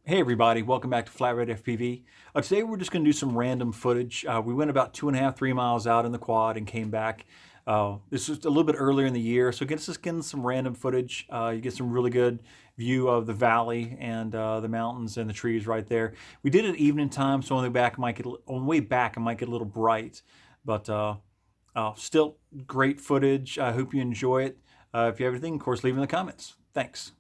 Hey everybody, welcome back to Flat FPV. Today we're just going to do some random footage. We went about 2.5–3 miles out in the quad and came back. This was a little bit earlier in the year, so just getting some random footage. You get some really good view of the valley and the mountains and the trees right there. We did it evening time, so on the way back it might get a little bright, but still great footage. I hope you enjoy it. If you have anything, of course, leave in the comments. Thanks.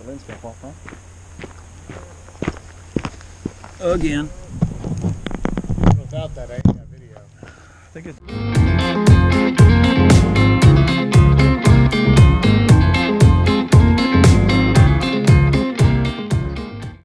the lens cap off, huh? Again. Without that, I ain't got video. I think it.